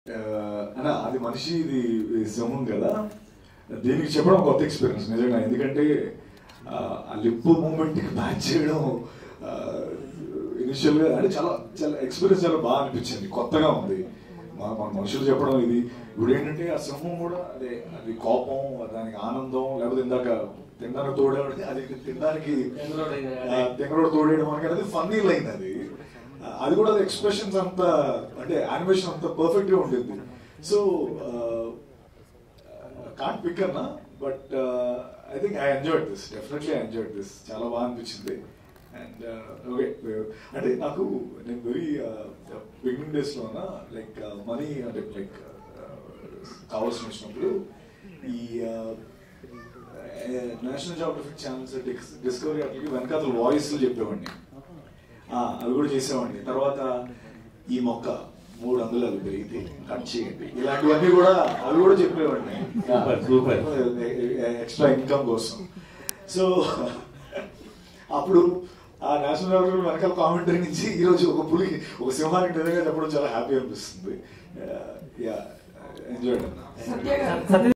అన్నా అది మనిషి ఇది సింహం కదా, దీనికి చెప్పడం కొత్త ఎక్స్పీరియన్స్ నిజంగా. ఎందుకంటే ఆ లిప్ మూమెంట్కి మ్యాచ్ చేయడం ఇనిషియల్గా అంటే చాలా చాలా ఎక్స్పీరియన్స్ చాలా బాగా అనిపించింది, కొత్తగా ఉంది. మన మనుషులు చెప్పడం ఇది. ఇప్పుడు ఏంటంటే ఆ సింహం కూడా అదే, అది కోపం, దానికి ఆనందం, లేకపోతే ఇందాక తినడానికి తోడేవాడి, అది తినడానికి తెంగరోడు తోడేయడం అనేది ఫన్నీ లైన్. అది కూడా అది ఎక్స్ప్రెషన్స్ అంత అంటే యానిమేషన్ అంత పర్ఫెక్ట్గా ఉంటుంది. సో కాంట్ పిక్ అన్నా, but I think I enjoyed this, definitely I enjoyed this. చాలా బాగా అనిపించింది. అండ్ ఓకే, అంటే నాకు నేను వెరీ బిగినింగ్ డేస్లో ఉన్నా, లైక్ మనీ అంటే లైక్ కావాల్సిన వచ్చినప్పుడు ఈ నేషనల్ జియోగ్రఫిక్ ఛానల్స్, డిస్కవరీ అట్లకి వెనకాల వాయిస్లు చెప్పేవాడిని, అవి కూడా చేసేవాడిని. తర్వాత ఈ మొక్క 3 అంగుళాలు పెరిగితే కట్ చేయండి, ఇలాంటివన్నీ కూడా అవి కూడా చెప్పేవాడిని ఎక్స్ట్రా ఇన్కమ్ కోసం. సో అప్పుడు ఆ నేషనల్ జియోగ్రఫీ వెనకాల కామెంటరీ నుంచి ఈరోజు ఒక సింహానికి నిజంగా చెప్పడం చాలా హ్యాపీ అనిపిస్తుంది. ఎంజాయ్.